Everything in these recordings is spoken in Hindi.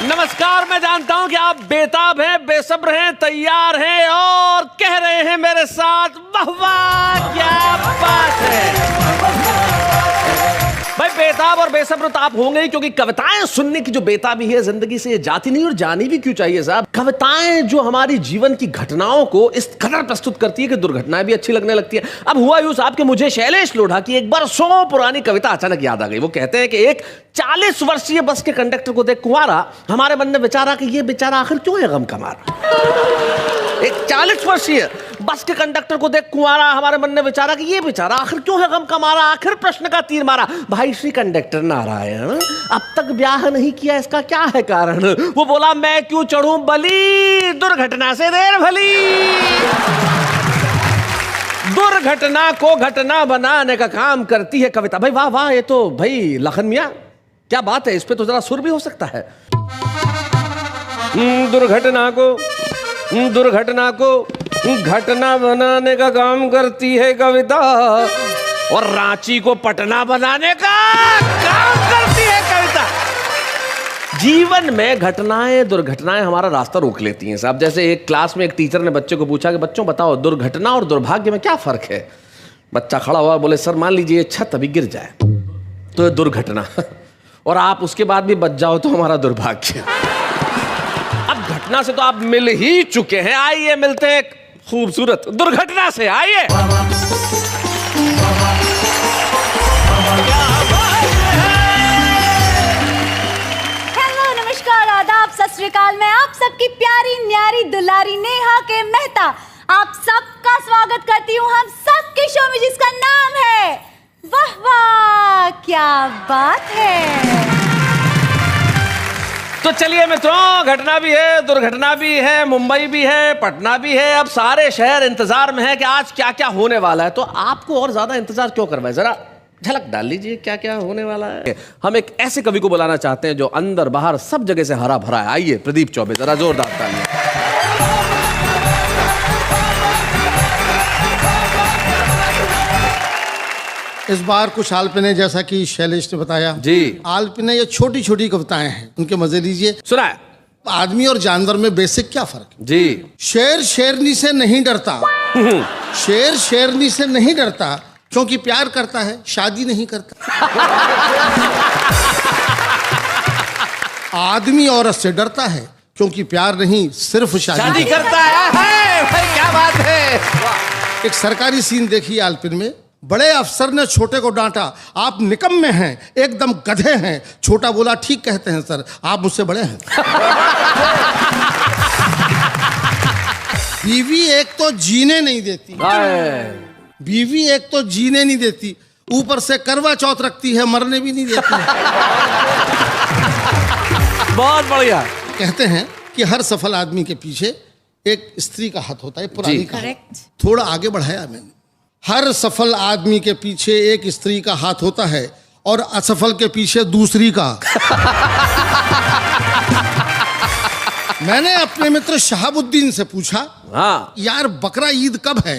नमस्कार, मैं जानता हूं कि आप बेताब हैं, बेसब्र हैं, तैयार हैं और कह रहे हैं मेरे साथ वाह वाह क्या बात है। भाई बेताब और बेसब्र तो आप होंगे ही, क्योंकि कविताएं सुनने की जो बेताबी है जिंदगी से ये जाती नहीं और जानी भी क्यों चाहिए साहब। कविताएं जो हमारी जीवन की घटनाओं को इस कदर प्रस्तुत करती है कि दुर्घटनाएं भी अच्छी लगने लगती है। अब हुआ यूं साहब कि मुझे शैलेश लोढ़ा की एक बरसों पुरानी कविता अचानक याद आ गई। वो कहते हैं कि एक 40 वर्षीय बस के कंडक्टर को देख कुंवारा हमारे मन में विचारा कि ये बेचारा आखिर क्यों है गम का मारा। एक 40 वर्षीय बस के कंडक्टर को देख कुंवारा हमारे मन ने विचारा कि ये बेचारा आखिर क्यों है गम का मारा। आखिर प्रश्न का तीर मारा, भाई श्री कंडक्टर नारायण, अब तक ब्याह नहीं किया, इसका क्या है कारण। वो बोला, मैं क्यों चढ़ूं बली, दुर्घटना से देर भली। दुर्घटना को घटना बनाने का काम करती है कविता। भाई वाह वाह, ये तो भाई लखन मियां क्या बात है, इस पे तो जरा सुर भी हो सकता है। दुर्घटना को घटना बनाने का काम करती है कविता, और रांची को पटना बनाने का काम करती है कविता। जीवन में घटनाएं दुर्घटनाएं हमारा रास्ता रोक लेती हैं साहब। जैसे एक क्लास में एक टीचर ने बच्चे को पूछा कि बच्चों बताओ दुर्घटना और दुर्भाग्य में क्या फर्क है। बच्चा खड़ा हुआ, बोले सर मान लीजिए छत अभी गिर जाए तो दुर्घटना, और आप उसके बाद भी बच जाओ तो हमारा दुर्भाग्य। अब घटना से तो आप मिल ही चुके हैं, आइए मिलते हैं खूबसूरत दुर्घटना से। आइए हेलो, नमस्कार, आदाब, सत श्री अकाल। मैं आप सबकी प्यारी न्यारी दुलारी नेहा के मेहता आप सबका स्वागत करती हूँ हम सबके शो में, जिसका नाम है वाह वाह क्या बात है। तो चलिए मित्रों, घटना भी है, दुर्घटना भी है, मुंबई भी है, पटना भी है। अब सारे शहर इंतजार में है कि आज क्या क्या होने वाला है। तो आपको और ज्यादा इंतजार क्यों करवाए, जरा झलक डाल लीजिए क्या क्या होने वाला है। हम एक ऐसे कवि को बुलाना चाहते हैं जो अंदर बाहर सब जगह से हरा भरा है। आइए प्रदीप चौबे, जरा जोरदार तालियां। इस बार कुछ आलपने, जैसा कि शैलेश ने बताया जी, आलपने ये छोटी छोटी कविताएं हैं, उनके मजे लीजिए। सुना है। आदमी और जानवर में बेसिक क्या फर्क है जी। शेर शेरनी से नहीं डरता, शेर शेरनी से नहीं डरता क्योंकि प्यार करता है, शादी नहीं करता। आदमी औरत से डरता है क्योंकि प्यार नहीं, सिर्फ शादी करता है। भाई क्या बात है। एक सरकारी सीन देखिए आलपिन में। बड़े अफसर ने छोटे को डांटा, आप निकम्मे हैं, एकदम गधे हैं। छोटा बोला, ठीक कहते हैं सर, आप मुझसे बड़े हैं। बीवी एक तो जीने नहीं देती, बीवी एक तो जीने नहीं देती, ऊपर से करवा चौथ रखती है, मरने भी नहीं देती। बहुत बढ़िया। कहते हैं कि हर सफल आदमी के पीछे एक स्त्री का हाथ होता है, पुरानी का। थोड़ा आगे बढ़ाया मैंने। हर सफल आदमी के पीछे एक स्त्री का हाथ होता है और असफल के पीछे दूसरी का। मैंने अपने मित्र शहाबुद्दीन से पूछा, हाँ यार बकरा ईद कब है।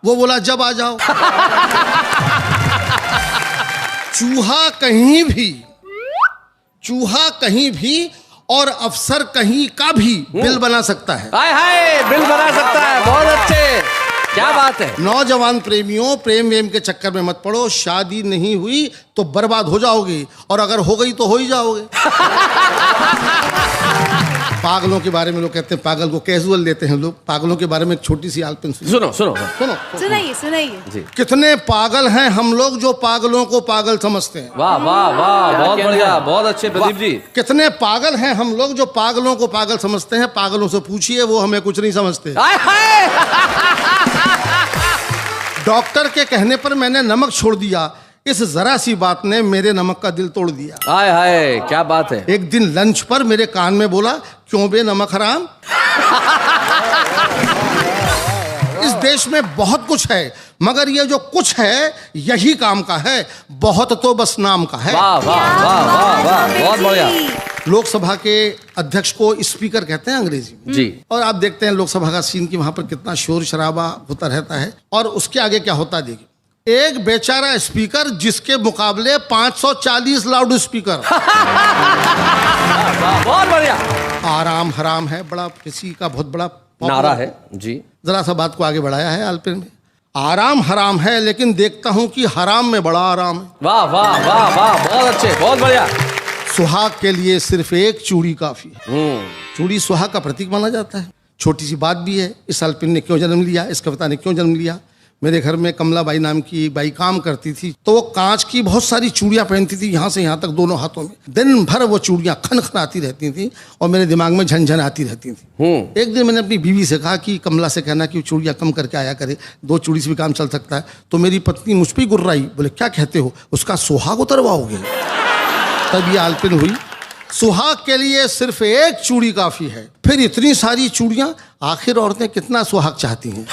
वो बोला जब आ जाओ। चूहा कहीं भी और अफसर कहीं का भी बिल बना सकता है। हाय हाय, बिल बना सकता है। बहुत अच्छे, क्या बात है। नौजवान प्रेमियों, प्रेम वेम के चक्कर में मत पड़ो। शादी नहीं हुई तो बर्बाद हो जाओगे, और अगर हो गई तो हो ही जाओगे। पागलों के बारे में लोग कहते हैं, पागल को कैजुअल लेते हैं लोग। पागलों के बारे में एक छोटी सी आलपिन सुनो। सुनाइए। कितने पागल हैं हम लोग जो पागलों को पागल समझते हैं। वाह वाह वाह, बहुत बढ़िया, बहुत अच्छे प्रदीप जी। कितने पागल हैं हम लोग जो पागलों को पागल समझते हैं। पागलों से पूछिए, वो हमें कुछ नहीं समझते। डॉक्टर के कहने पर मैंने नमक छोड़ दिया, इस जरा सी बात ने मेरे नमक का दिल तोड़ दिया। हाय हाय, क्या बात है। एक दिन लंच पर मेरे कान में बोला, क्यों बे नमक हराम। इस देश में बहुत कुछ है, मगर ये जो कुछ है यही काम का है, बहुत तो बस नाम का है। वाह वाह वाह वाह वाह, बहुत बढ़िया। लोकसभा के अध्यक्ष को स्पीकर कहते हैं अंग्रेजी में जी। और आप देखते हैं लोकसभा का सीन की वहां पर कितना शोर शराबा होता रहता है। और उसके आगे क्या होता है देखिए, एक बेचारा स्पीकर जिसके मुकाबले 540 लाउड स्पीकर। बहुत बढ़िया। आराम हराम है, बड़ा किसी का बहुत बड़ा नारा है जी। जरा सा बात को आगे बढ़ाया है आलपिन में। आराम हराम है, लेकिन देखता हूं कि हराम में बड़ा आराम है। वाह वाह वाह वाह, बहुत अच्छे, बहुत बढ़िया। सुहाग के लिए सिर्फ एक चूड़ी काफी है। चूड़ी सुहाग का प्रतीक माना जाता है। छोटी सी बात भी है, इस आलपिन ने क्यों जन्म लिया, इस कविता ने क्यों जन्म लिया। मेरे घर में कमलाबाई नाम की एक बाई काम करती थी, तो वो कांच की बहुत सारी चूड़ियां पहनती थी, यहाँ से यहाँ तक दोनों हाथों में। दिन भर वो चूड़ियां खन खन आती रहती थी और मेरे दिमाग में झनझन आती रहती थी। एक दिन मैंने अपनी बीवी से कहा कि कमला से कहना कि चूड़ियां कम करके आया करे, 2 चूड़ी से भी काम चल सकता है। तो मेरी पत्नी मुझ पर गुर्राई, बोले क्या कहते हो, उसका सुहाग उतरवाओगे। तब ये आलपिन हुई। सुहाग के लिए सिर्फ एक चूड़ी काफी है, फिर इतनी सारी चूड़ियां, आखिर औरतें कितना सुहाग चाहती हैं।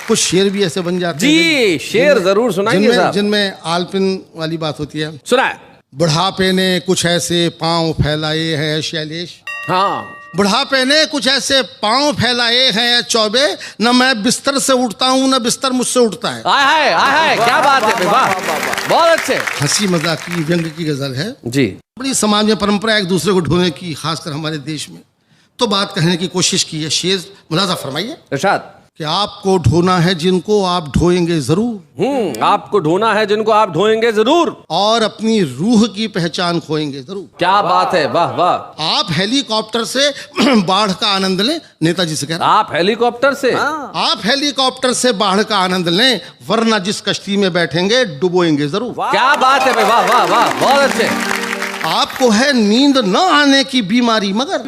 कुछ शेर भी ऐसे बन जाते हैं जी, शेर जरूर सुनाइए साहब। जिनमें आलपिन वाली बात होती है। सुनाए। बुढ़ापे ने कुछ ऐसे पांव फैलाए हैं शैलेश, हाँ, बुढ़ापे ने कुछ ऐसे पांव फैलाए हैं चौबे, न मैं बिस्तर से उठता हूँ न बिस्तर मुझसे उठता है। आय हाय, क्या बात है, वाह, बहुत अच्छे। हंसी मजाक की व्यंग की गजल है जी। बड़ी समाज में परंपरा एक दूसरे को ढोने की, खासकर हमारे देश में। तो बात कहने की कोशिश की है, शेर मुलाजा फरमाइए। इरशाद। कि आपको ढोना है जिनको आप ढोएंगे जरूर, आपको ढोना है जिनको आप ढोएंगे जरूर, और अपनी रूह की पहचान खोएंगे जरूर। क्या बात है, वाह वाह। आप हेलीकॉप्टर से बाढ़ का आनंद लें, नेताजी से कह रहा। आप हेलीकॉप्टर से, आप हेलीकॉप्टर से बाढ़ का आनंद लें, वरना जिस कश्ती में बैठेंगे डुबोएंगे जरूर। क्या बात है, वाह वाह वाह, बहुत अच्छे। आपको है नींद न आने की बीमारी मगर,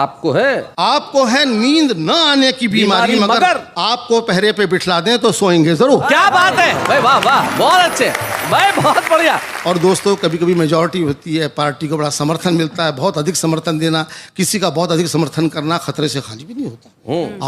आपको है नींद न आने की बीमारी मगर आपको पहरे पे बिठला दें तो सोएंगे जरूर। क्या बात है भाई, वाह वाह, बहुत अच्छे भाई, बहुत बढ़िया। और दोस्तों, कभी कभी मेजॉरिटी होती है, पार्टी को बड़ा समर्थन मिलता है, बहुत अधिक समर्थन देना, किसी का बहुत अधिक समर्थन करना खतरे से खाली भी नहीं होता।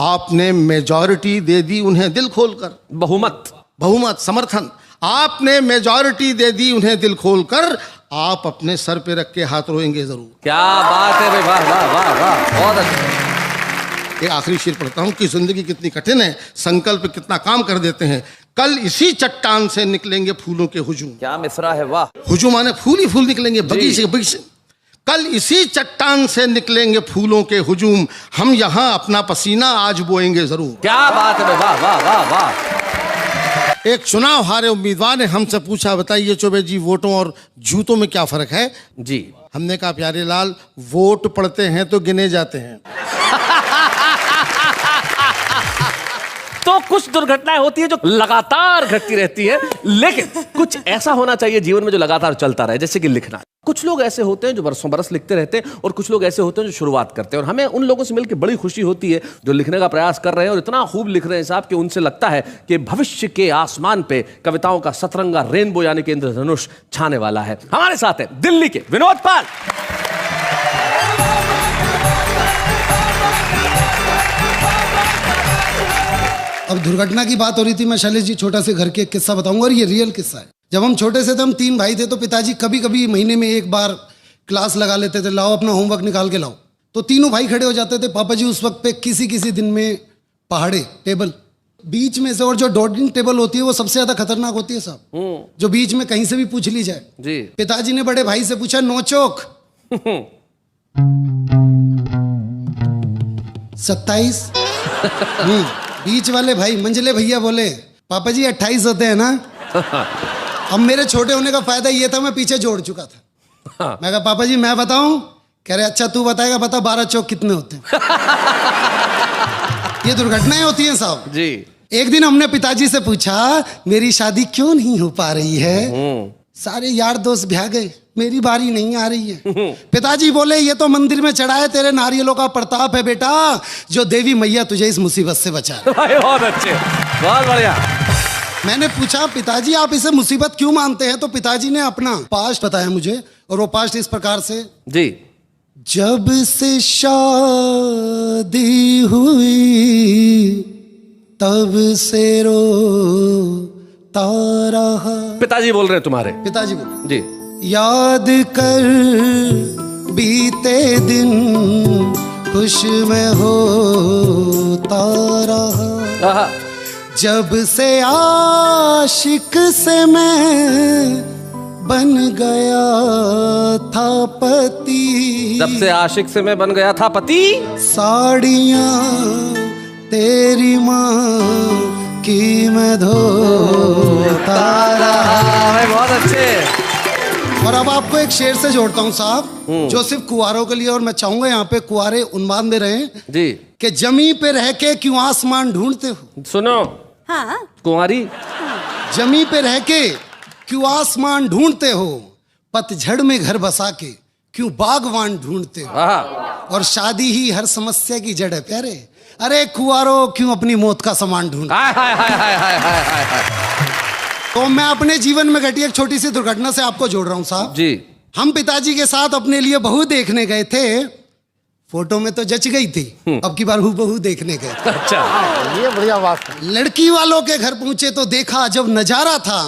आपने मेजॉरिटी दे दी उन्हें दिल खोलकर, बहुमत समर्थन, आपने मेजॉरिटी दे दी उन्हें दिल खोलकर, आप अपने सर पे रख के हाथ रोएंगे जरूर। क्या बात है भाई, वाह वाह वाह वाह, बहुत अच्छा। एक आखिरी शेर पढ़ता हूं कि जिंदगी कितनी कठिन है, संकल्प कितना काम कर देते हैं। कल इसी चट्टान से निकलेंगे फूलों के हुजूम। क्या मिसरा है, वाह। हुजूम माने फूल ही फूल निकलेंगे, बगीचे के बगीचे। कल इसी चट्टान से निकलेंगे फूलों के हुजूम, हम यहाँ अपना पसीना आज बोएंगे जरूर। क्या बात है, वाह वाह वाह वाह। एक चुनाव हारे उम्मीदवार ने हमसे पूछा, बताइए चौबे जी, वोटों और जूतों में क्या फर्क है जी। हमने कहा, प्यारे लाल, वोट पड़ते हैं तो गिने जाते हैं। तो कुछ दुर्घटनाएं होती है जो लगातार घटती रहती है, लेकिन कुछ ऐसा होना चाहिए जीवन में जो लगातार चलता रहे, जैसे कि लिखना। कुछ लोग ऐसे होते हैं जो बरसों बरस लिखते रहते हैं, और कुछ लोग ऐसे होते हैं जो शुरुआत करते हैं, और हमें उन लोगों से मिलकर बड़ी खुशी होती है जो लिखने का प्रयास कर रहे हैं और इतना खूब लिख रहे हैं साहब कि उनसे लगता है कि भविष्य के आसमान पे कविताओं का सतरंगा रेनबो यानी कि इंद्रधनुष छाने वाला है। हमारे साथ है दिल्ली के विनोद पाल। अब दुर्घटना की बात हो रही थी, मैं शैलेश जी छोटा से घर के एक किस्सा बताऊंगा, और ये रियल किस्सा है। जब हम छोटे से थे, हम 3 भाई थे, तो पिताजी कभी कभी महीने में एक बार क्लास लगा लेते थे, लाओ अपना होमवर्क निकाल के लाओ। तो तीनों भाई खड़े हो जाते थे। पापा जी उस वक्त पे किसी दिन में पहाड़े टेबल बीच में से, और जो डॉटिंग टेबल होती है वो सबसे ज्यादा खतरनाक होती है साहब, जो बीच में कहीं से भी पूछ ली जाए जी। पिताजी ने बड़े भाई से पूछा, नोचोक 27। बीच वाले भाई मंझले भैया बोले, पापा जी 28 होते हैं ना। अब मेरे छोटे होने का फायदा ये था, मैं पीछे जोड़ चुका था। मैं कहा, पापा जी मैं बताऊं? कह रहे, अच्छा तू बताएगा, बता 12 चौक कितने होते हैं। ये दुर्घटनाएं होती हैं साहब जी। एक दिन हमने पिताजी से पूछा, मेरी शादी क्यों नहीं हो पा रही है? सारे यार दोस्त ब्याह गए, मेरी बारी नहीं आ रही है। पिताजी बोले, ये तो मंदिर में चढ़ाए तेरे नारियलों का प्रताप है बेटा, जो देवी मैया तुझे इस मुसीबत से बचा। बहुत अच्छे, बहुत बढ़िया। मैंने पूछा, पिताजी आप इसे मुसीबत क्यों मानते हैं? तो पिताजी ने अपना पास्ट बताया मुझे, और वो पास्ट इस प्रकार से जी। जब से शादी हुई तब से रोता रहा। पिताजी बोल रहे हैं तुम्हारे? पिताजी बोल जी। याद कर बीते दिन खुश में होता रहा, जब से आशिक से मैं बन गया था पति, जब से आशिक से मैं बन गया था पति, साड़ियाँ तेरी माँ की मैं धोता रहा। बहुत अच्छे। और अब आपको एक शेर से जोड़ता हूँ साहब, जो सिर्फ कुंवारों के लिए, और मैं चाहूंगा यहाँ पे कुंवारे उन्मान दे रहे हैं जी कि जमी पे रह के क्यों आसमान ढूंढते हो। सुनो। हाँ कुंवारी। जमी पे रह के क्यों आसमान ढूंढते हो, पतझड़ में घर बसा के क्यों बागवान ढूंढते हो, और शादी ही हर समस्या की जड़ है प्यारे। अरे कुंवारो क्यों अपनी मौत का सामान ढूंढते। तो मैं अपने जीवन में घटी एक छोटी सी दुर्घटना से आपको जोड़ रहा हूं साहब जी। हम पिताजी के साथ अपने लिए बहू देखने गए थे। फोटो में तो जच गई थी, अब की बार बहू देखने गए। अच्छा, ये बढ़िया बात है। लड़की वालों के घर पहुंचे तो देखा जब नजारा था,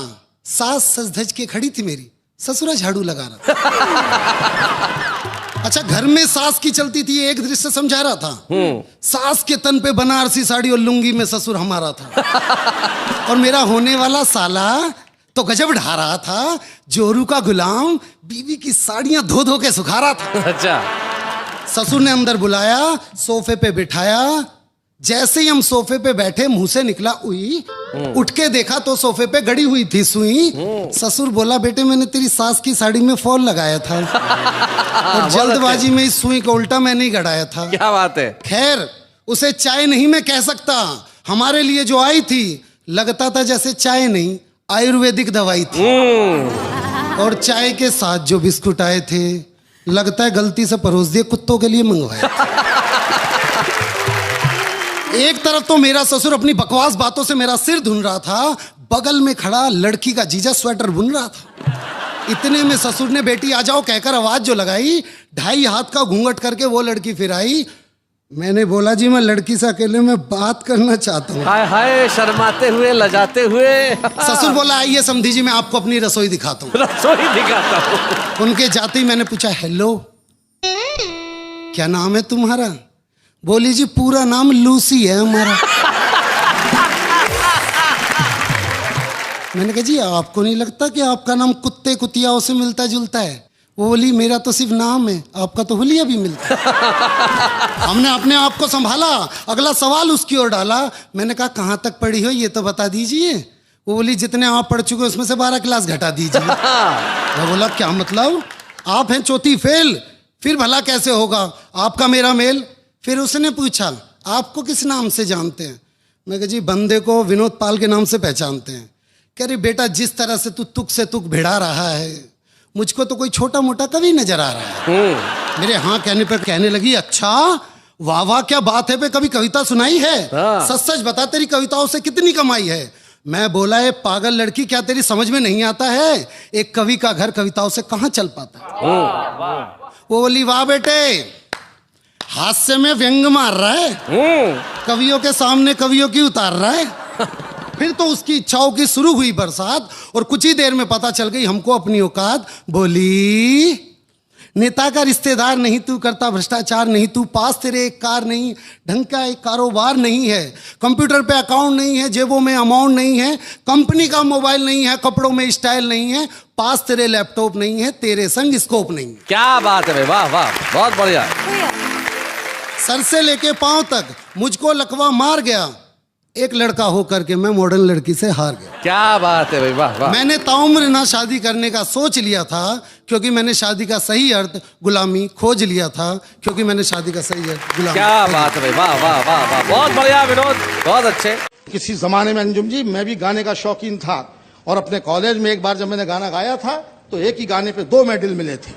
सास सज धज के खड़ी थी मेरी, ससुरा झाड़ू लगा रहा था। अच्छा, घर में सास की चलती थी, एक दृश्य समझा रहा था। सास के तन पे बनारसी साड़ी और लुंगी में ससुर हमारा था, और मेरा होने वाला साला तो गजब ढा रहा था, जोरू का गुलाम बीवी की साड़ियां धो धो के सुखा रहा था। अच्छा। ससुर ने अंदर बुलाया, सोफे पे बिठाया। जैसे ही हम सोफे पे बैठे, मुंह से निकला उई, उठ के देखा तो सोफे पे गड़ी हुई थी सुई। ससुर बोला, बेटे मैंने तेरी सास की साड़ी में फॉल लगाया था, और जल्दबाजी में इस सुई को उल्टा मैंने ही गड़ाया था। क्या बात है। खैर, उसे चाय नहीं मैं कह सकता, हमारे लिए जो आई थी लगता था जैसे चाय नहीं आयुर्वेदिक दवाई थी। और चाय के साथ जो बिस्कुट आए थे, लगता है गलती से परोस दिए, कुत्तों के लिए मंगवाए। एक तरफ तो मेरा ससुर अपनी बकवास बातों से मेरा सिर धुन रहा था, बगल में खड़ा लड़की का जीजा स्वेटर बुन रहा था। इतने में ससुर ने बेटी आ जाओ कहकर आवाज जो लगाई, 2.5 हाथ का घूंघट करके वो लड़की फिर आई। मैंने बोला, जी मैं लड़की से अकेले में बात करना चाहता हूँ। हाय हाय, शर्माते हुए, लजाते हुए। ससुर बोला, आइए समधी जी मैं आपको अपनी रसोई दिखाता हूँ। रसोई दिखाता हूँ। उनके जाते ही मैंने पूछा, हेलो क्या नाम है तुम्हारा? बोली, जी पूरा नाम लूसी है हमारा। मैंने कहा, जी आपको नहीं लगता कि आपका नाम कुत्ते कुतियाओं से मिलता जुलता है? वो बोली, मेरा तो सिर्फ नाम है, आपका तो हुलिया भी मिलता है। हमने अपने आप को संभाला, अगला सवाल उसकी ओर डाला। मैंने कहा, कहाँ तक पढ़ी हो ये तो बता दीजिए। वो बोली, जितने आप पढ़ चुके उसमें से 12 क्लास घटा दीजिए। मैं बोला, क्या मतलब? आप हैं चौथी फेल, फिर भला कैसे होगा आपका मेरा मेल? फिर उसने पूछा, आपको किस नाम से जानते हैं? मैं कहा, जी बंदे को विनोद पाल के नाम से पहचानते हैं। कह रही, बेटा जिस तरह से तू तुक से तुक भिड़ा रहा है, मुझको तो कोई छोटा मोटा कवि नजर आ रहा है। मेरे हाँ कहने पर कहने लगी, अच्छा वाह वाह क्या बात है, पे कभी कविता सुनाई है? सच सच बता, तेरी कविताओं से कितनी कमाई है? मैं बोला, ये पागल लड़की, क्या तेरी समझ में नहीं आता है, एक कवि का घर कविताओं से कहाँ चल पाता? वो बोली, वाह बेटे, हास्य में व्यंग मार रहा है, कवियों के सामने कवियों की उतार रहा है। फिर तो उसकी इच्छाओं की शुरू हुई बरसात, और कुछ ही देर में पता चल गई हमको अपनी औकात। बोली, नेता का रिश्तेदार नहीं तू, करता भ्रष्टाचार नहीं तू, पास तेरे एक कार नहीं, ढंग का एक कारोबार नहीं है, कंप्यूटर पे अकाउंट नहीं है, जेबों में अमाउंट नहीं है, कंपनी का मोबाइल नहीं है, कपड़ों में स्टाइल नहीं है, पास तेरे लैपटॉप नहीं है, तेरे संग स्कोप नहीं है। क्या बात है भाई, वाह वाह, बहुत बढ़िया। सर से लेके पांव तक मुझको लकवा मार गया, एक लड़का होकर के मैं मॉडर्न लड़की से हार गया। क्या बात है भाई, वाह वाह। मैंने ताउम्र ना शादी करने का सोच लिया था, क्योंकि मैंने शादी का सही अर्थ गुलामी खोज लिया था, क्योंकि मैंने शादी का सही अर्थ गुलामी। क्या बात है भाई, वाह वाह वाह वाह, बहुत बढ़िया विनोद, बहुत अच्छे। किसी जमाने में अंजुम जी मैं भी गाने का शौकीन था, और अपने कॉलेज में एक बार जब मैंने गाना गाया था तो एक ही गाने पे 2 मेडल मिले थे,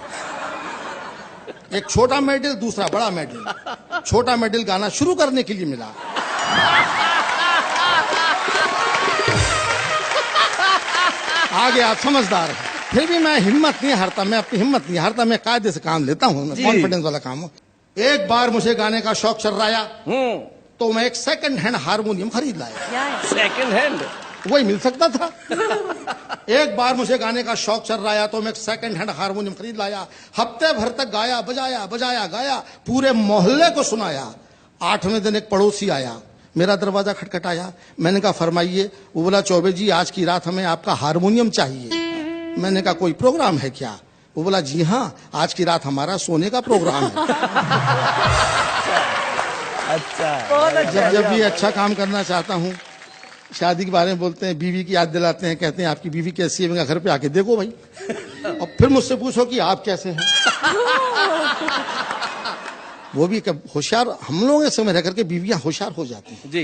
एक छोटा मेडल, दूसरा बड़ा मेडल। छोटा मेडल गाना शुरू करने के लिए मिला, आगे आप समझदार हैं। फिर भी मैं हिम्मत नहीं हारता, मैं अपनी हिम्मत नहीं हारता, मैं कायदे से काम लेता हूँ, मैं कॉन्फिडेंस वाला काम हूँ। एक बार मुझे गाने का शौक चल रहा तो मैं एक सेकंड हैंड हारमोनियम खरीद लाया। सेकंड हैंड वही मिल सकता था। एक बार मुझे गाने का शौक चल रहा तो मैं एक सेकंड हैंड हारमोनियम खरीद लाया, हफ्ते भर तक गाया बजाया बजाया गाया, पूरे मोहल्ले को सुनाया। 8वें दिन एक पड़ोसी आया, मेरा दरवाजा खटखटाया, मैंने कहा फरमाइए। वो बोला चौबे जी आज की रात हमें आपका हारमोनियम चाहिए। मैंने कहा कोई प्रोग्राम है क्या? वो बोला जी हाँ, आज की रात हमारा सोने का प्रोग्राम है। अच्छा, जब भी अच्छा काम करना चाहता हूँ, शादी के बारे में बोलते हैं, बीवी की याद दिलाते हैं, कहते हैं आपकी बीवी कैसी है? मैं घर पे आके देखो भाई, और फिर मुझसे पूछो कि आप कैसे हैं। वो भी होशियार, हम लोग इस समय रह करके बीवियां होशियार हो जाती हैं जी।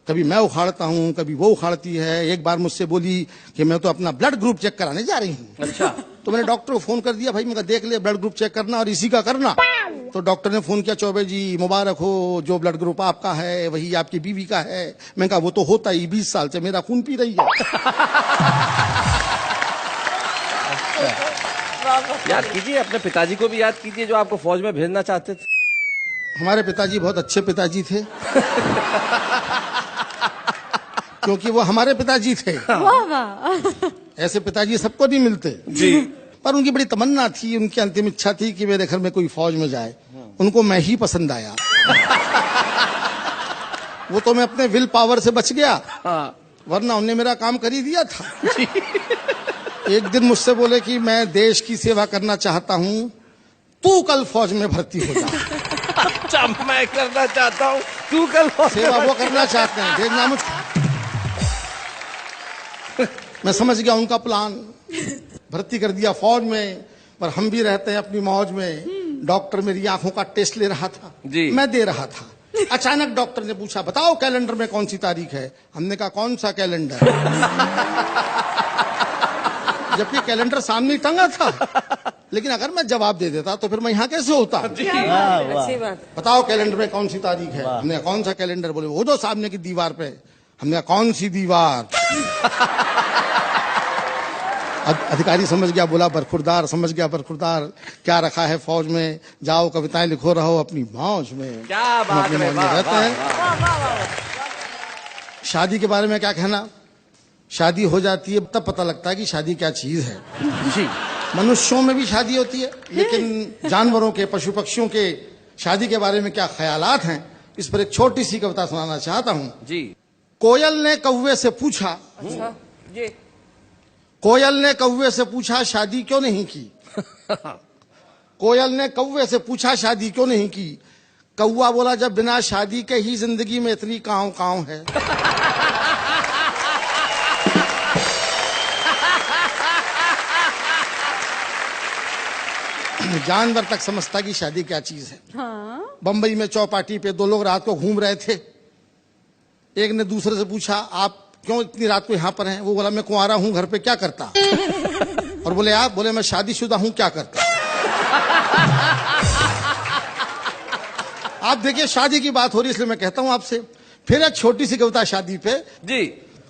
कभी मैं उखाड़ता हूँ, कभी वो उखाड़ती है। एक बार मुझसे बोली कि मैं तो अपना ब्लड ग्रुप चेक कराने जा रही हूँ। अच्छा। तो मैंने डॉक्टर को फोन कर दिया, भाई मैं देख लिया ब्लड ग्रुप चेक करना और इसी का करना। तो डॉक्टर ने फोन किया, चौबे जी मुबारक हो, जो ब्लड ग्रुप आपका है वही आपकी बीवी का है। मैं कहा वो तो होता ही, 20 साल से मेरा खून पी रही है। याद कीजिए, अपने पिताजी को भी याद कीजिए जो आपको फौज में भेजना चाहते थे। हमारे पिताजी बहुत अच्छे पिताजी थे। क्योंकि वो हमारे पिताजी थे। ऐसे पिताजी सबको नहीं मिलते जी। पर उनकी बड़ी तमन्ना थी, उनकी अंतिम इच्छा थी कि मेरे घर में कोई फौज में जाए। उनको मैं ही पसंद आया। वो तो मैं अपने विल पावर से बच गया, वरना उन्होंने मेरा काम कर ही दिया था। एक दिन मुझसे बोले कि मैं देश की सेवा करना चाहता हूँ, तू कल फौज में भर्ती हो जा। अच्छा, मैं करना चाहता हूँ, तू कल सेवा वो करना चाहते हैं, देखना मुझको। मैं समझ गया उनका प्लान, भर्ती कर दिया फौज में। पर हम भी रहते हैं अपनी मौज में। डॉक्टर मेरी आंखों का टेस्ट ले रहा था जी। मैं दे रहा था। अचानक डॉक्टर ने पूछा, बताओ कैलेंडर में कौन सी तारीख है? हमने कहा कौन सा कैलेंडर? जबकि कैलेंडर सामने टंगा था। लेकिन अगर मैं जवाब दे देता तो फिर मैं यहाँ कैसे होता? बताओ कैलेंडर में कौन सी तारीख है? हमने कहा कौन सा कैलेंडर? बोले वो जो सामने की दीवार पे। हमने कहा कौन सी दीवार? अधिकारी समझ गया, बोला बरखुरदार। समझ गया बरखुरदार, क्या रखा है फौज में? जाओ कविताएं लिखो, रहो अपनी मौज में। क्या बात है, रहते हैं। शादी के बारे में क्या कहना? शादी हो जाती है तब पता लगता है कि शादी क्या चीज है। जी। मनुष्यों में भी शादी होती है, लेकिन जानवरों के, पशु पक्षियों के शादी के बारे में क्या ख्यालात हैं, इस पर एक छोटी सी कविता सुनाना चाहता हूँ। जी। कोयल ने कौवे से पूछा, कोयल ने कौवे से पूछा शादी क्यों नहीं की? कोयल ने कौवे से पूछा शादी क्यों नहीं की? कौवा बोला जब बिना शादी के ही जिंदगी में इतनी कांव कांव है। जानवर तक समझता कि शादी क्या चीज है। हाँ? बंबई में चौपाटी पे दो लोग रात को घूम रहे थे। एक ने दूसरे से पूछा, आप क्यों इतनी रात को यहाँ पर हैं? वो बोला मैं कुंवारा हूँ, घर पे क्या करता? और बोले आप? बोले मैं शादीशुदा हूँ, क्या करता? आप देखिए शादी की बात हो रही, इसलिए मैं कहता हूँ आपसे। फिर एक छोटी सी कविता शादी पे। जी।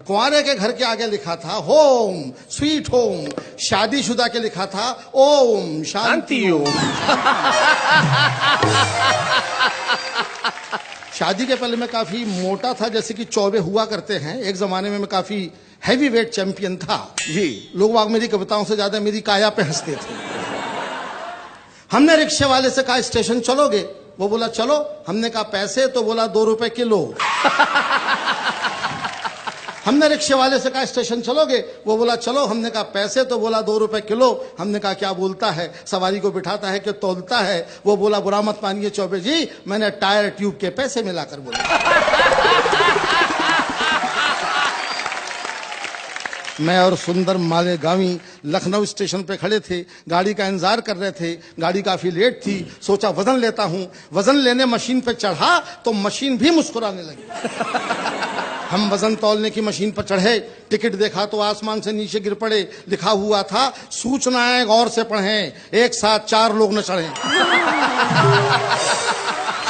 कुंवारे के घर के आगे लिखा था होम स्वीट होम, शादीशुदा के लिखा था ओम शांति ओम। शादी के पहले मैं काफी मोटा था, जैसे कि चौबे हुआ करते हैं। एक जमाने में मैं काफी हैवी वेट चैंपियन था। जी। लोग वाग मेरी कविताओं से ज्यादा मेरी काया पे हंसते थे। हमने रिक्शे वाले से कहा स्टेशन चलोगे? वो बोला चलो। हमने कहा पैसे? तो बोला 2 रुपए किलो। हमने रिक्शे वाले से कहा स्टेशन चलोगे? वो बोला चलो। हमने कहा पैसे? तो बोला 2 रुपए किलो। हमने कहा क्या बोलता है? सवारी को बिठाता है कि तौलता है? वो बोला बुरा मत मानिए चौबे जी, मैंने टायर ट्यूब के पैसे मिलाकर बोला। मैं और सुंदर मालेगामी लखनऊ स्टेशन पे खड़े थे, गाड़ी का इंतजार कर रहे थे। गाड़ी काफी लेट थी, सोचा वजन लेता हूं। वजन लेने मशीन पे चढ़ा तो मशीन भी मुस्कुराने लगी। हम वजन तौलने की मशीन पर चढ़े, टिकट देखा तो आसमान से नीचे गिर पड़े। लिखा हुआ था सूचनाएं गौर से पढ़ें, एक साथ 4 लोग न चढ़ें।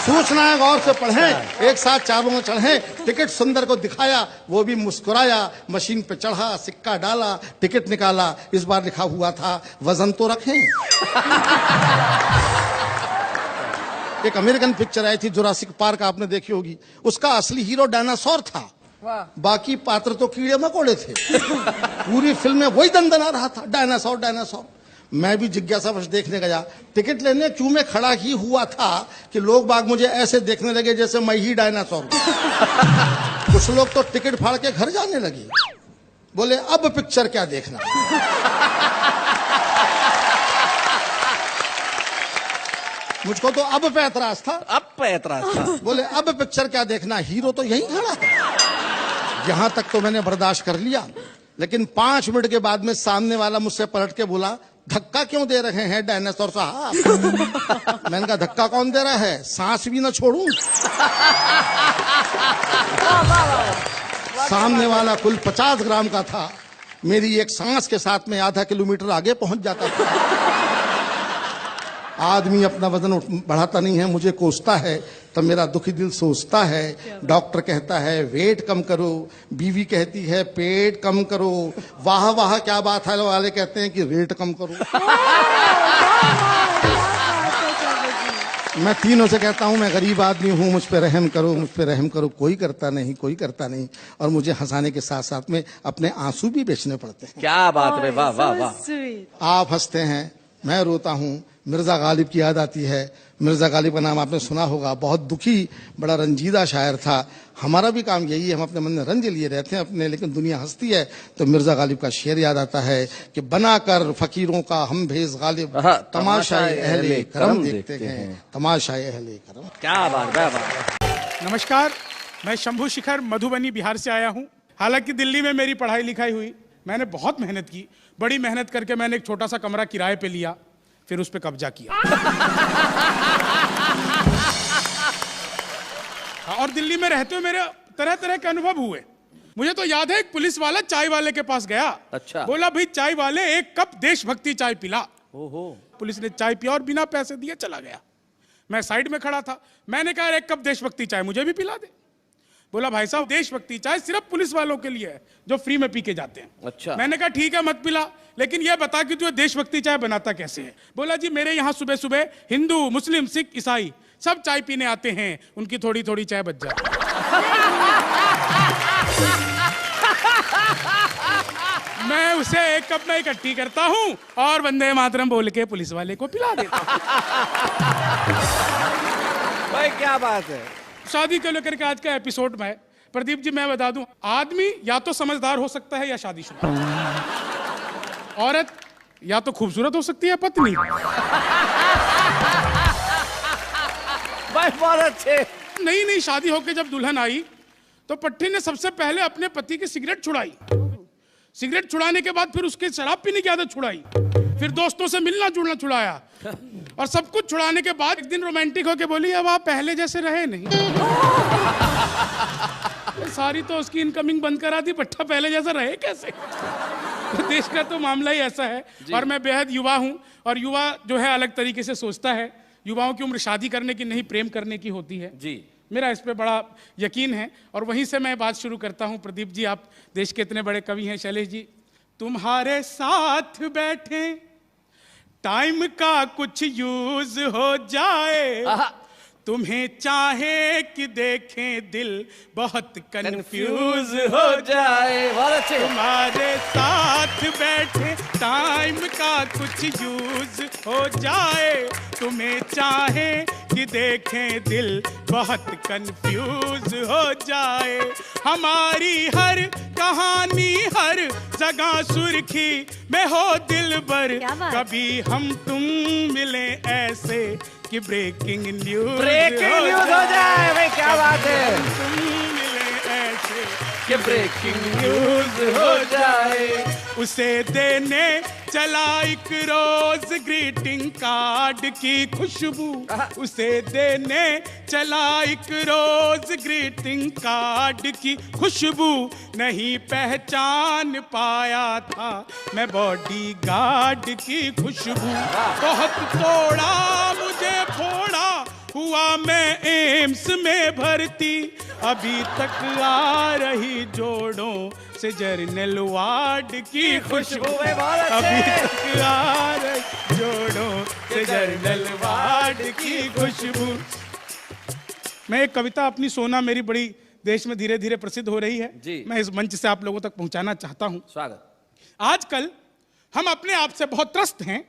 सूचनाएं गौर से पढ़ें, एक साथ 4 लोग न चढ़ें। टिकट सुंदर को दिखाया, वो भी मुस्कुराया। मशीन पे चढ़ा, सिक्का डाला, टिकट निकाला। इस बार लिखा हुआ था वजन तो रखें। एक अमेरिकन पिक्चर आई थी जुरासिक पार्क, आपने देखी होगी। उसका असली हीरो डायनासोर था, बाकी पात्र तो कीड़े मकोड़े थे। पूरी फिल्म में वही दंदना रहा था, डायनासोर डायनासोर। मैं भी जिज्ञासावश देखने गया। टिकट लेने क्यों में खड़ा ही हुआ था कि लोग बाग मुझे ऐसे देखने लगे जैसे मैं ही डायनासोर हूं। कुछ लोग तो टिकट फाड़ के घर जाने लगे, बोले अब पिक्चर क्या देखना। मुझको तो अब पे ऐतराज था, बोले अब पिक्चर क्या देखना, हीरो तो यहीं खड़ा है। यहां तक तो मैंने बर्दाश्त कर लिया, लेकिन 5 मिनट के बाद में सामने वाला मुझसे पलट के बोला, धक्का क्यों दे रहे हैं डायनासोर साहब? मैंने कहा धक्का कौन दे रहा है, सांस भी ना छोड़ूं। सामने वाला कुल 50 ग्राम का था, मेरी एक सांस के साथ में आधा किलोमीटर आगे पहुंच जाता था। आदमी अपना वजन बढ़ाता नहीं है, मुझे कोसता है, तब मेरा दुखी दिल सोचता है। डॉक्टर कहता है वेट कम करो, बीवी कहती है पेट कम करो, वाह वाह क्या बात है वाले कहते हैं कि रेट कम करो। मैं तीनों से कहता हूं मैं गरीब आदमी हूं, मुझ पे रहम करो, मुझ पे रहम करो। कोई करता नहीं, कोई करता नहीं। और मुझे हंसाने के साथ साथ में अपने आंसू भी बेचने पड़ते हैं। क्या बात है, वाह वाह वाह। आप हंसते हैं, मैं रोता हूं। मिर्जा गालिब की याद आती है। मिर्जा गालिब का नाम आपने सुना होगा, बहुत दुखी, बड़ा रंजीदा शायर था। हमारा भी काम यही है, हम अपने मन में रंज लिए रहते हैं अपने, लेकिन दुनिया हंसती है तो मिर्जा गालिब का शेर याद आता है कि बनाकर फकीरों का हम भेज गालिब, तमाशाए अहले करम देखते हैं, तमाशाए अहले करम। क्या बात है। नमस्कार, मैं शंभू शिखर मधुबनी बिहार से आया हूँ। हालांकि दिल्ली में मेरी पढ़ाई लिखाई हुई, मैंने बहुत मेहनत की, बड़ी मेहनत करके मैंने एक छोटा सा कमरा किराए पे लिया, फिर उस पे कब्जा किया। और दिल्ली में रहते हुए मेरे तरह तरह के अनुभव हुए। मुझे तो याद है एक पुलिस वाला चाय वाले के पास गया। अच्छा। बोला भाई चाय वाले 1 कप देशभक्ति चाय पिला। ओहो। पुलिस ने चाय पिया और बिना पैसे दिए चला गया। मैं साइड में खड़ा था, मैंने कहा 1 कप देशभक्ति चाय मुझे भी पिला दे। बोला भाई साहब देशभक्ति चाय सिर्फ पुलिस वालों के लिए है जो फ्री में पी के जाते हैं। अच्छा। मैंने कहा ठीक है मत पिला, लेकिन यह बता कि तू देशभक्ति चाय बनाता कैसे है? बोला जी मेरे यहाँ सुबह सुबह हिंदू, मुस्लिम, सिख, ईसाई सब चाय पीने आते हैं, उनकी थोड़ी थोड़ी चाय बच जाती है। मैं उसे 1 कप में इकट्ठी करता हूँ और वंदे मातरम बोल के पुलिस वाले को पिला देता हूँ। भाई क्या बात है। शादी को लेकर के आज का एपिसोड में प्रदीप जी मैं बता दूं, आदमी या तो समझदार हो सकता है या शादीशुदा, औरत या तो खूबसूरत हो सकती है पत्नी। भाई बहुत अच्छे। नई शादी होके जब दुल्हन आई तो पट्टी ने सबसे पहले अपने पति की सिगरेट छुड़ाई। सिगरेट छुड़ाने के बाद फिर उसके शराब पीने की आदत छुड़ाई, फिर दोस्तों से मिलना जुलना छुड़ाया, और सब कुछ छुड़ाने के बाद एक दिन रोमांटिक होके बोली अब आप पहले जैसे रहे नहीं। सारी तो उसकी इनकमिंग बंद करा दी, पट्टा पहले जैसा रहे कैसे? देश का तो मामला ही ऐसा है। और मैं बेहद युवा हूं, और युवा जो है अलग तरीके से सोचता है। युवाओं की उम्र शादी करने की नहीं, प्रेम करने की होती है जी। मेरा इस पे बड़ा यकीन है, और वहीं से मैं बात शुरू करता हूं। प्रदीप जी आप देश के इतने बड़े कवि हैं। शैलेश जी, तुम्हारे साथ बैठे टाइम का कुछ यूज हो जाए, तुम्हें चाहे कि देखें दिल बहुत कंफ्यूज हो जाए। तुम्हारे साथ बैठे टाइम का कुछ यूज हो जाए, तुम्हें चाहे कि देखें दिल बहुत कंफ्यूज हो जाए। हमारी हर कहानी हर जगह सुर्खी में हो दिलबर, कभी हम तुम मिले ऐसे कि ब्रेकिंग न्यूज हो जाए। भाई क्या बात है। तुम मिले ऐसे कि ब्रेकिंग न्यूज हो जाए। उसे देने चला एक रोज ग्रीटिंग कार्ड की खुशबू, उसे देने चला एक रोज ग्रीटिंग कार्ड की खुशबू, नहीं पहचान पाया था मैं बॉडी गार्ड की खुशबू। बहुत तोड़ा मुझे फोड़ा, हुआ मैं एम्स में भर्ती, अभी तक आ रही जोड़ों से जर्नल वार्ड की खुशबू। अभी तक आ रही जोड़ों से जर्नल वार्ड की खुशबू। मैं एक कविता अपनी सोना मेरी बड़ी देश में धीरे धीरे प्रसिद्ध हो रही है जी। मैं इस मंच से आप लोगों तक पहुंचाना चाहता हूं। स्वागत। आजकल हम अपने आप से बहुत त्रस्त हैं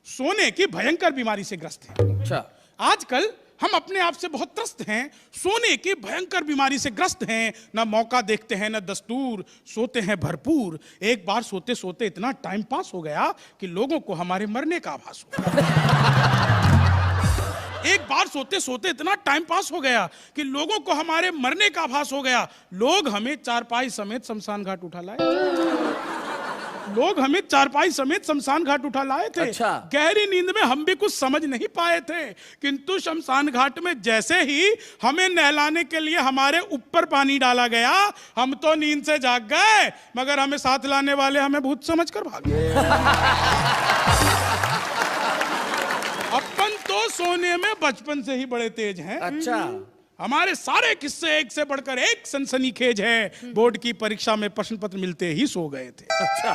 सोने की भयंकर बीमारी से ग्रस्त हैं। अच्छा, आजकल हम अपने आप से बहुत त्रस्त हैं, सोने की भयंकर बीमारी से ग्रस्त हैं। ना मौका देखते हैं ना दस्तूर, सोते हैं भरपूर। एक बार सोते सोते इतना टाइम पास हो गया कि लोगों को हमारे मरने का आभास हो गया। एक बार सोते सोते इतना टाइम पास हो गया कि लोगों को हमारे मरने का आभास हो गया। लोग हमें चारपाई समेत शमशान घाट उठा लाए। लोग हमें चारपाई समेत शमशान घाट उठा लाए थे। अच्छा। गहरी नींद में हम भी कुछ समझ नहीं पाए थे, किंतु शमशान घाट में जैसे ही हमें नहलाने के लिए हमारे ऊपर पानी डाला गया, हम तो नींद से जाग गए, मगर हमें साथ लाने वाले हमें भूत समझकर भाग गए। अपन तो सोने में बचपन से ही बड़े तेज हैं। अच्छा, हमारे सारे किस्से एक से बढ़कर एक सनसनीखेज है। बोर्ड की परीक्षा में प्रश्न पत्र मिलते ही सो गए थे। अच्छा,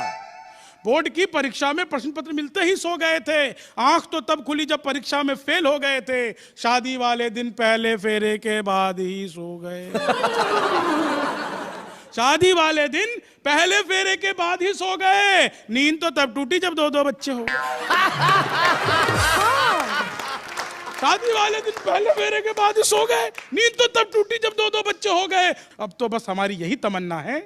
बोर्ड की परीक्षा में प्रश्न पत्र मिलते ही सो गए थे। आंख तो तब खुली जब परीक्षा में फेल हो गए थे। शादी वाले दिन पहले फेरे के बाद ही सो गए। शादी वाले दिन पहले फेरे के बाद ही सो गए। नींद तो तब टूटी जब 2-2 बच्चे हो गए। शादी वाले दिन पहले फेरे के बाद ही सो गए। नींद तो तब टूटी जब 2-2 बच्चे हो गए। अब तो बस हमारी यही तमन्ना है,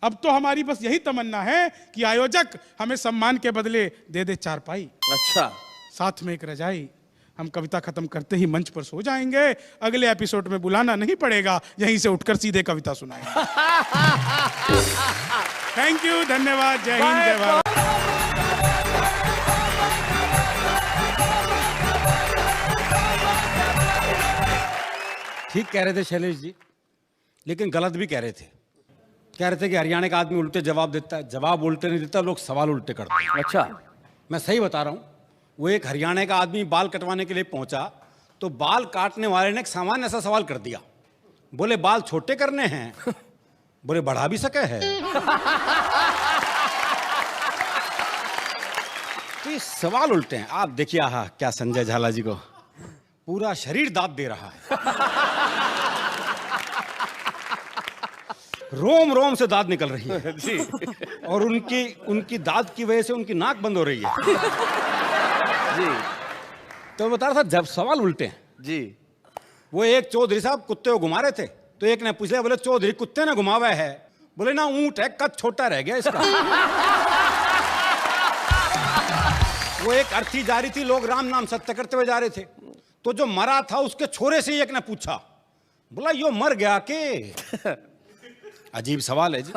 अब तो हमारी बस यही तमन्ना है कि आयोजक हमें सम्मान के बदले दे दे चारपाई, अच्छा, साथ में एक रजाई। हम कविता खत्म करते ही मंच पर सो जाएंगे। अगले एपिसोड में बुलाना नहीं पड़ेगा, यहीं से उठकर सीधे कविता सुनाएंगे। थैंक यू, धन्यवाद, जय हिंद, जय भारत। ठीक कह रहे थे शैलेश जी, लेकिन गलत भी कह रहे थे। कह रहे थे कि हरियाणा का आदमी उल्टे जवाब देता है। जवाब उल्टे नहीं देता, लोग सवाल उल्टे करते हैं। अच्छा, मैं सही बता रहा हूँ। वो एक हरियाणा का आदमी बाल कटवाने के लिए पहुंचा, तो बाल काटने वाले ने एक सामान्य सा सवाल कर दिया। बोले बाल छोटे करने हैं? बोले बढ़ा भी सके है। तो ये सवाल उल्टे हैं। आप देखिए, आहा क्या संजय झाला जी को पूरा शरीर दांत दे रहा है। रोम रोम से दांत निकल रही है जी, और उनकी दांत की वजह से उनकी नाक बंद हो रही है। जी, तो बता रहा था जब सवाल उल्टे हैं। जी, वो एक चौधरी साहब कुत्ते को घुमा रहे थे, तो एक ने पूछ लिया, बोले चौधरी कुत्ते ने घुमावा है? बोले ना, ऊंट है, कद छोटा रह गया इसका। वो एक अर्थी जा रही थी, लोग राम नाम सत्य करते हुए जा रहे थे, तो जो मरा था उसके छोरे से एक ने पूछा, बोला यो मर गया के? अजीब सवाल है जी।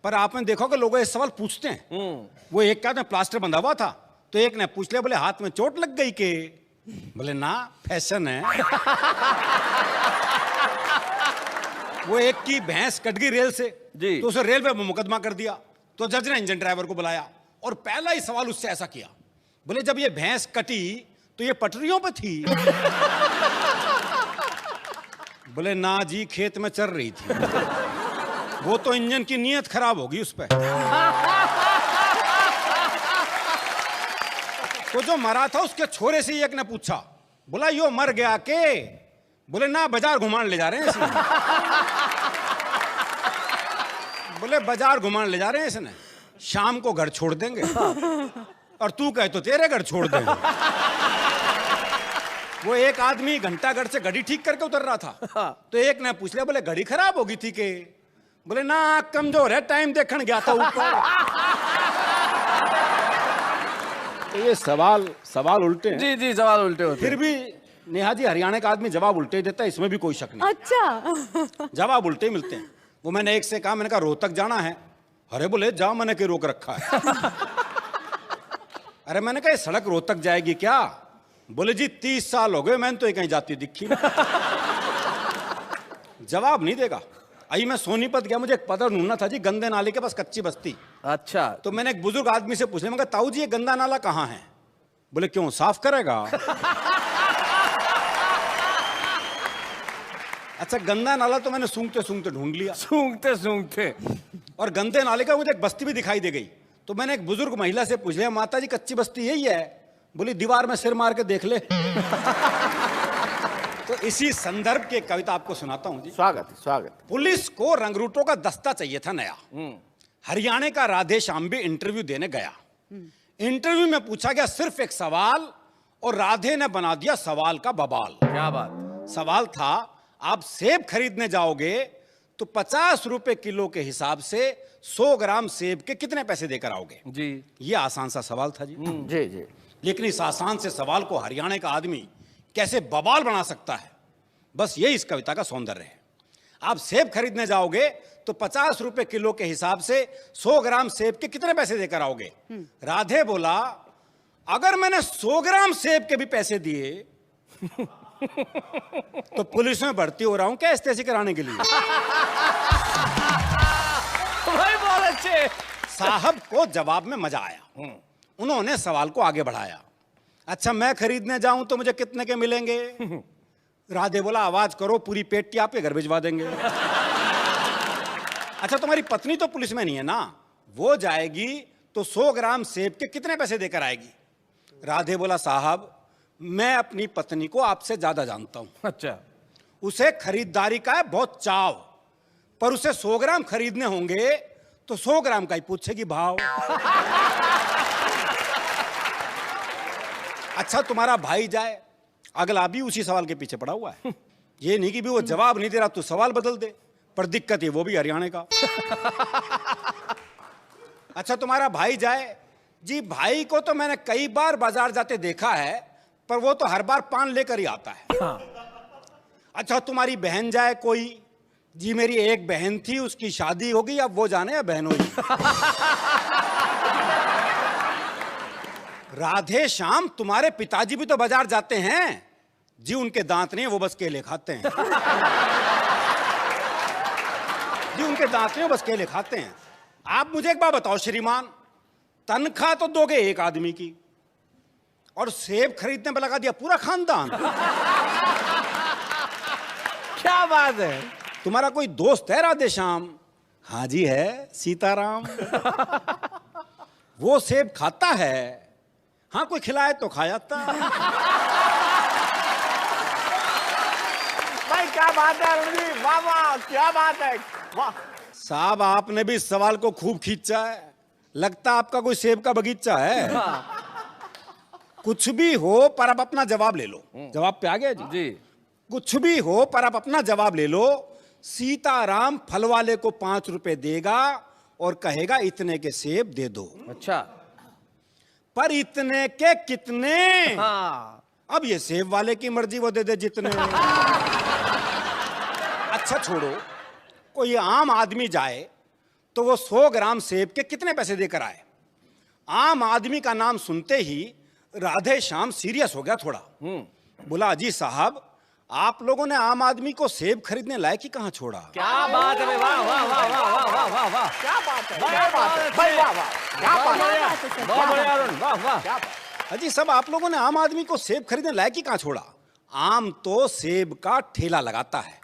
पर आपने देखा कि लोग ये सवाल पूछते हैं। वो एक क्या प्लास्टर बंधा हुआ था, तो एक ने पूछ लिया, बोले हाथ में चोट लग गई के? बोले ना, फैशन है। वो एक की भैंस कट गई रेल से जी, तो उसे रेलवे में मुकदमा कर दिया। तो जज ने इंजन ड्राइवर को बुलाया और पहला ही सवाल उससे ऐसा किया, बोले जब ये भैंस कटी तो ये पटरियों पे थी? बोले ना जी, खेत में चल रही थी। वो तो इंजन की नीयत खराब होगी उस पे। तो जो मरा था उसके छोरे से एक ने पूछा, बोला यो मर गया के? बोले ना, बाजार घुमान ले जा रहे हैं इसने। बोले बाजार घुमान ले जा रहे हैं इसने, शाम को घर छोड़ देंगे। और तू कहे तो तेरे घर छोड़ देंगे। वो एक आदमी घंटाघर से घड़ी ठीक करके उतर रहा था, तो एक ने पूछ लिया, बोले घड़ी खराब होगी थी के? बोले ना, कमजोर है, टाइम देखने गया था ऊपर। तो ये सवाल उल्टे हैं। जी, जी, सवाल उल्टे होते फिर भी नेहा जी, हरियाणा का आदमी जवाब उल्टे देता है, इसमें भी कोई शक नहीं। अच्छा। जवाब उल्टे मिलते हैं। वो मैंने एक से कहा, मैंने कहा रोहतक जाना है? अरे बोले जा, मैंने के रोक रखा है। अरे मैंने कहा ये सड़क रोहतक जाएगी क्या? बोले जी 30 साल हो गए, मैंने तो ये कहीं जाती दिखी। जवाब नहीं देगा। आई मैं सोनीपत गया, मुझे एक पता ढूंढना था जी, गंदे नाले के पास कच्ची बस्ती। अच्छा, तो मैंने एक बुजुर्ग आदमी से पूछा, मैं कहा ताऊ जी ये गंदा नाला कहाँ है? बोले क्यों, साफ करेगा? अच्छा, गंदा नाला तो मैंने सूंघते सूंघते ढूंढ लिया। सूंघते सूंघते। और गंदे नाले का मुझे एक बस्ती भी दिखाई दे गई। तो मैंने एक बुजुर्ग महिला से पूछ लिया, माता जी कच्ची बस्ती यही है? बोली दीवार में सिर मार के देख ले। तो इसी संदर्भ की एक कविता आपको सुनाता हूं जी। स्वागत, स्वागत। पुलिस को रंगरूटों का दस्ता चाहिए था नया। हरियाणा का राधे श्याम भी इंटरव्यू देने गया। इंटरव्यू में पूछा गया सिर्फ एक सवाल और राधे ने बना दिया सवाल का बवाल। क्या बात। सवाल था, आप सेब खरीदने जाओगे तो 50 रुपए किलो के हिसाब से 100 ग्राम सेब के कितने पैसे देकर आओगे? जी ये आसान सा सवाल था जी। जी जी। लेकिन इस आसान से सवाल को हरियाणा का आदमी कैसे बवाल बना सकता है, बस यही इस कविता का सौंदर्य है। आप सेब खरीदने जाओगे तो 50 रुपए किलो के हिसाब से 100 ग्राम सेब के कितने पैसे देकर आओगे? राधे बोला, अगर मैंने 100 ग्राम सेब के भी पैसे दिए तो पुलिस में भर्ती हो रहा हूं क्या एस्तेसी कराने के लिए। भाई बहुत अच्छे। साहब को जवाब में मजा आया, उन्होंने सवाल को आगे बढ़ाया। अच्छा, मैं खरीदने जाऊं तो मुझे कितने के मिलेंगे? राधे बोला, आवाज करो, पूरी पेटी आपके घर भिजवा देंगे। अच्छा, तुम्हारी पत्नी तो पुलिस में नहीं है ना, वो जाएगी तो 100 ग्राम सेब के कितने पैसे देकर आएगी? राधे बोला, साहब मैं अपनी पत्नी को आपसे ज्यादा जानता हूं। अच्छा। उसे खरीदारी का है बहुत चाव, पर उसे 100 ग्राम खरीदने होंगे तो 100 ग्राम का ही पूछेगी भाव। अच्छा, तुम्हारा भाई जाए, अगला भी उसी सवाल के पीछे पड़ा हुआ है। ये नहीं कि भी वो जवाब नहीं दे रहा तो सवाल बदल दे, पर दिक्कत है वो भी हरियाणा का। अच्छा, तुम्हारा भाई जाए, जी भाई को तो मैंने कई बार बाजार जाते देखा है, पर वो तो हर बार पान लेकर ही आता है। अच्छा, तुम्हारी बहन जाए कोई, जी मेरी एक बहन थी, उसकी शादी हो गई, अब वो जाने या बहन हुई। राधे श्याम, तुम्हारे पिताजी भी तो बाजार जाते हैं, जी उनके दांत नहीं, वो बस केले खाते हैं। जी उनके दांत नहीं, वो बस केले खाते हैं। आप मुझे एक बात बताओ श्रीमान, तनख्वाह तो दोगे एक आदमी की और सेब खरीदने में लगा दिया पूरा खानदान। क्या बात है। तुम्हारा कोई दोस्त है राधे श्याम? हाँ जी है, सीताराम। वो सेब खाता है, हाँ कोई खिलाए तो खा जाता। भाई क्या बात है अरुण जी, वाह वाह, क्या बात है, वाह। साहब आपने भी इस सवाल को खूब खींचा है, लगता आपका कोई सेब का बगीचा है। कुछ भी हो पर आप अपना जवाब ले लो। जवाब पे आ गया जी? जी। कुछ भी हो पर आप अपना जवाब ले लो। सीताराम फल वाले को 5 रुपए देगा और कहेगा इतने के सेब दे दो। अच्छा, पर इतने के कितने? हाँ। अब ये सेब वाले की मर्जी, वो दे दे जितने। अच्छा छोड़ो, कोई आम आदमी जाए तो वो 100 ग्राम सेब के कितने पैसे देकर आए? आम आदमी का नाम सुनते ही राधे श्याम सीरियस हो गया थोड़ा। बोला, अजी साहब आप लोगों ने आम आदमी को सेब खरीदने लायक ही कहां छोड़ा? क्या बात है, वाह वाह वाह वाह वाह वाह वाह वाह, क्या बात है, क्या बात है भाई, वाह वाह, क्या बात है, बहुत बढ़िया अरुण, वाह वाह। अजी सब आप लोगों ने आम आदमी को सेब खरीदने लायक ही कहां छोड़ा? आम तो सेब का ठेला लगाता है,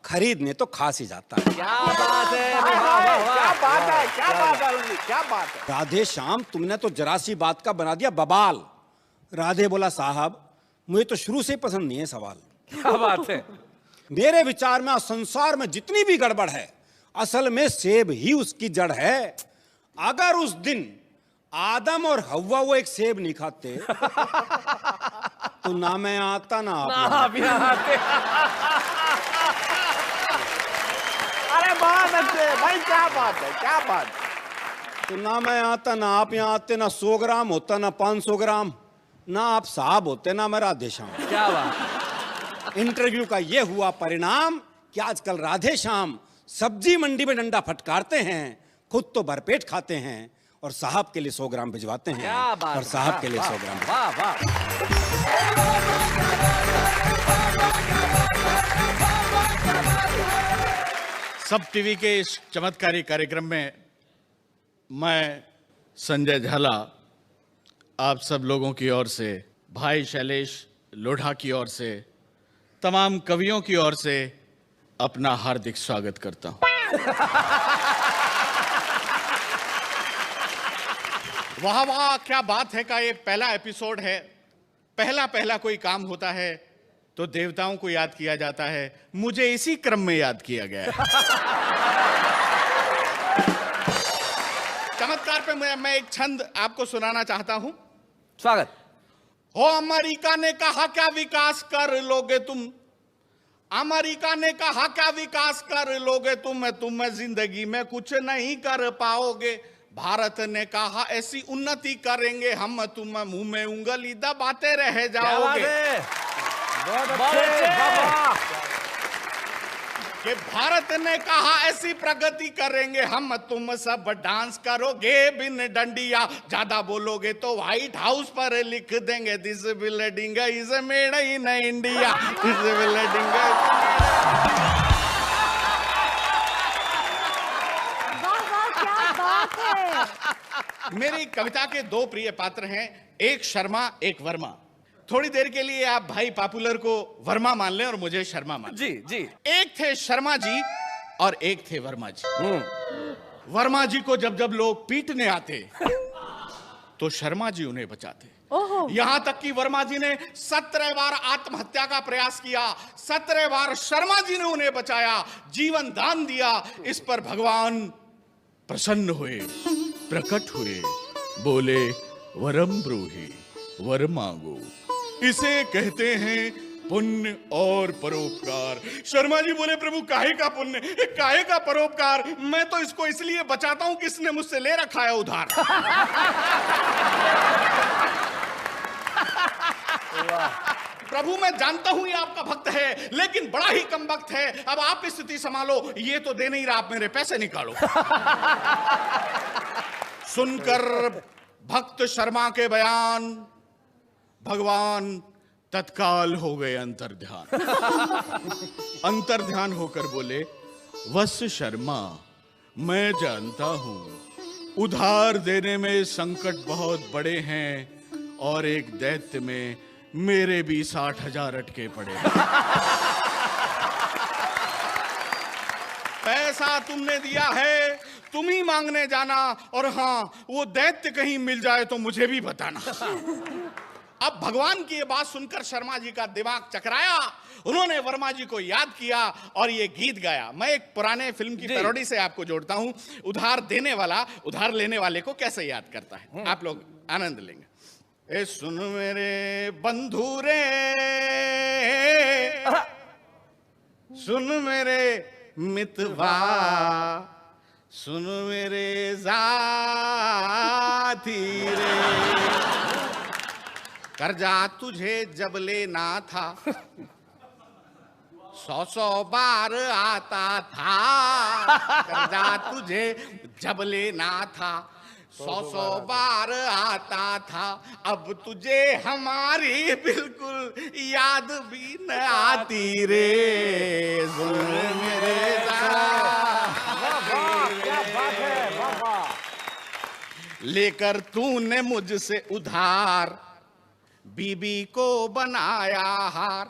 खरीदने तो खास ही जाता है। क्या बात है, क्या बात है, क्या बात है, क्या बात है। राधे श्याम तुमने तो जरा सी बात का बना दिया बवाल। राधे बोला, साहब मुझे तो शुरू से पसंद नहीं है सवाल। क्या बात है। मेरे विचार में संसार में जितनी भी गड़बड़ है, असल में सेब ही उसकी जड़ है। अगर उस दिन आदम और हव्वा वो एक सेब नहीं खाते तो ना मैं आता ना आप आते। अरे बहुत अच्छे भाई, क्या बात है, क्या बात है। तो ना मैं आता ना आप यहाँ आते, ना 100 ग्राम होता ना 500 ग्राम, ना आप साहब होते ना मैं राधे श्याम। क्या बात। इंटरव्यू का ये हुआ परिणाम कि आजकल राधे श्याम सब्जी मंडी में डंडा फटकारते हैं, खुद तो भरपेट खाते हैं और साहब के लिए 100 ग्राम भिजवाते हैं। क्या बात, और साहब के लिए 100 ग्राम। वाह वाह। सब टीवी के इस चमत्कारी कार्यक्रम में मैं संजय झाला आप सब लोगों की ओर से, भाई शैलेश लोढ़ा की ओर से, तमाम कवियों की ओर से अपना हार्दिक स्वागत करता हूं। वाह वाह, क्या बात है का ये पहला एपिसोड है। पहला कोई काम होता है तो देवताओं को याद किया जाता है, मुझे इसी क्रम में याद किया गया है। चमत्कार पे मैं एक छंद आपको सुनाना चाहता हूं। स्वागत। हो अमेरिका ने कहा क्या विकास कर लोगे तुम, अमेरिका ने कहा क्या विकास कर लोगे तुम जिंदगी में कुछ नहीं कर पाओगे। भारत ने कहा ऐसी उन्नति करेंगे हम, तुम मुंह में उंगली दबाते रह जाओगे। कि भारत ने कहा ऐसी प्रगति करेंगे हम, तुम सब डांस करोगे बिन डंडिया, ज्यादा बोलोगे तो व्हाइट हाउस पर लिख देंगे this building is made in India, this building. क्या बात है। मेरी कविता के दो प्रिय पात्र हैं, एक शर्मा एक वर्मा। थोड़ी देर के लिए आप भाई पॉपुलर को वर्मा मान लें और मुझे शर्मा मान लें। जी जी। एक थे शर्मा जी और एक थे वर्मा जी। वर्मा जी को जब जब लोग पीटने आते तो शर्मा जी उन्हें बचाते। यहां तक कि वर्मा जी ने 17 बार आत्महत्या का प्रयास किया, 17 बार शर्मा जी ने उन्हें बचाया, जीवन दान दिया। इस पर भगवान प्रसन्न हुए, प्रकट हुए, बोले वरम ब्रूहि, वर मांगो। इसे कहते हैं पुण्य और परोपकार। शर्मा जी बोले प्रभु काहे का पुण्य, काहे का परोपकार, मैं तो इसको इसलिए बचाता हूं कि इसने मुझसे ले रखा है उधार। प्रभु मैं जानता हूं ये आपका भक्त है, लेकिन बड़ा ही कम वक्त है, अब आप स्थिति संभालो, ये तो दे नहीं रहा, आप मेरे पैसे निकालो। सुनकर भक्त शर्मा के बयान भगवान तत्काल हो गए अंतर्ध्यान। अंतर्ध्यान होकर बोले वत्स शर्मा मैं जानता हूं उधार देने में संकट बहुत बड़े हैं और एक दैत्य में मेरे भी 60,000 अटके पड़े। पैसा तुमने दिया है, तुम ही मांगने जाना, और हां वो दैत्य कहीं मिल जाए तो मुझे भी बताना। अब भगवान की ये बात सुनकर शर्मा जी का दिमाग चकराया, उन्होंने वर्मा जी को याद किया और ये गीत गाया। मैं एक पुराने फिल्म की पैरोडी से आपको जोड़ता हूं। उधार देने वाला उधार लेने वाले को कैसे याद करता है, आप लोग आनंद लेंगे। ए सुन मेरे बंधु रे, सुन मेरे मितवा, सुन मेरे जाती रे, कर्जा तुझे जब लेना था 100 बार आता था, कर्जा तुझे जब लेना था 100 बार आता था, अब तुझे हमारी बिल्कुल याद भी न आती रे। सुन मेरे लेकर तूने मुझसे उधार बीबी को बनाया हार,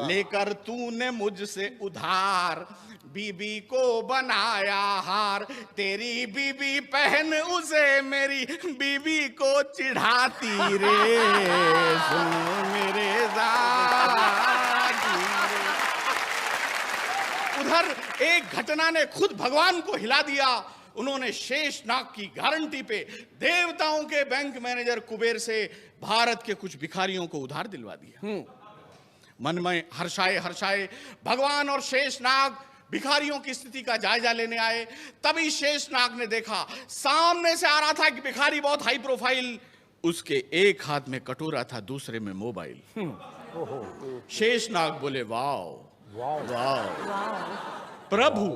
लेकर तूने मुझसे उधार बीबी को बनाया हार, तेरी बीबी पहन उसे मेरी बीबी को चिढ़ाती रे। सुन मेरे जाती रे। उधर एक घटना ने खुद भगवान को हिला दिया। उन्होंने शेषनाग की गारंटी पे देवताओं के बैंक मैनेजर कुबेर से भारत के कुछ भिखारियों को उधार दिलवा दिया। मन में हर्षाए हर्षाए भगवान और शेषनाग भिखारियों की स्थिति का जायजा लेने आए। तभी शेषनाग ने देखा सामने से आ रहा था कि भिखारी बहुत हाई प्रोफाइल, उसके एक हाथ में कटोरा था, दूसरे में मोबाइल। शेषनाग बोले वाह वाह प्रभु,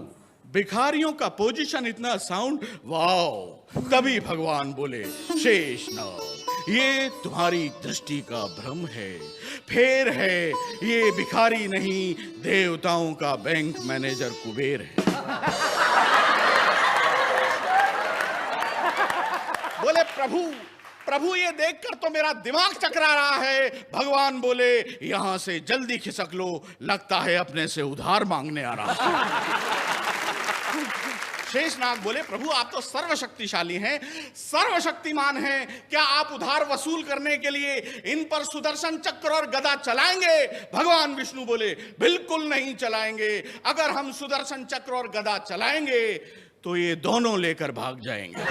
भिखारियों का पोजीशन इतना साउंड, वाओ। तभी भगवान बोले शेषनाग ये तुम्हारी दृष्टि का भ्रम है, फेर है, ये भिखारी नहीं देवताओं का बैंक मैनेजर कुबेर है। बोले प्रभु ये देखकर तो मेरा दिमाग चकरा रहा है। भगवान बोले यहां से जल्दी खिसक लो, लगता है अपने से उधार मांगने आ रहा है। शेषनाग बोले प्रभु आप तो सर्वशक्तिशाली हैं, सर्वशक्तिमान हैं, क्या आप उधार वसूल करने के लिए इन पर सुदर्शन चक्र और गदा चलाएंगे? भगवान विष्णु बोले बिल्कुल नहीं चलाएंगे। अगर हम सुदर्शन चक्र और गदा चलाएंगे तो ये दोनों लेकर भाग जाएंगे।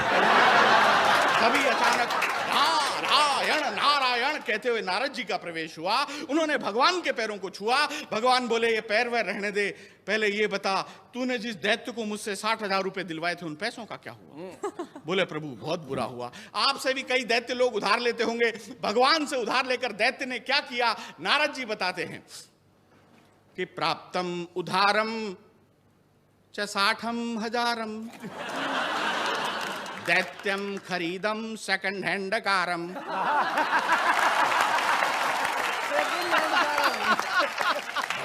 तभी अचानक नारायण नारायण कहते हुए नारद जी का प्रवेश हुआ। उन्होंने भगवान के पैरों को छुआ। भगवान बोले ये पैर वैर रहने दे, पहले ये बता तूने जिस दैत्य को मुझसे 60,000 रुपए दिलवाए थे उन पैसों का क्या हुआ? बोले प्रभु बहुत बुरा हुआ। आपसे भी कई दैत्य लोग उधार लेते होंगे, भगवान से उधार लेकर दैत्य ने क्या किया? नारद जी बताते हैं कि प्राप्तम उधारम च 60,000 दैत्यम खरीदम सेकंड हैंड कारम।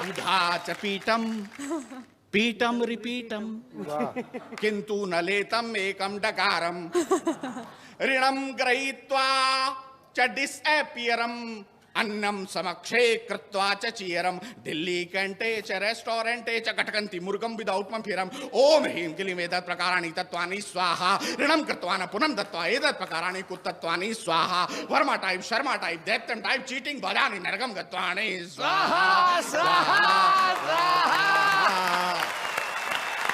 उधा च पीटम पीटम रिपीटम किंतु न लेतम एकम डकारम। ऋणम गृहीत्वा च डिसएपियरम अन्नम समक्षे कृत्वा च चीयरम। दिल्ली कैंटे च रेस्टोरेंटे च कटकंती मुर्गम विदाउटमम फिरम। ओम ह्रीं क्लीं एतत् प्रकाराणि तत्त्वानि स्वाहा। ऋणम कृत्वा न पुनम दत्त्वा एतत् प्रकाराणि कुतत्वानि स्वाहा। वर्मा टाइप शर्मा टाइप दैत्यम टाइप चीटिंग भजानि नरकम गत्वानि स्वाहा स्वाहा स्वाहा।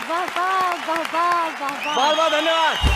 वाह वाह वाह वाह वाह वाह। बहुत बहुत धन्यवाद।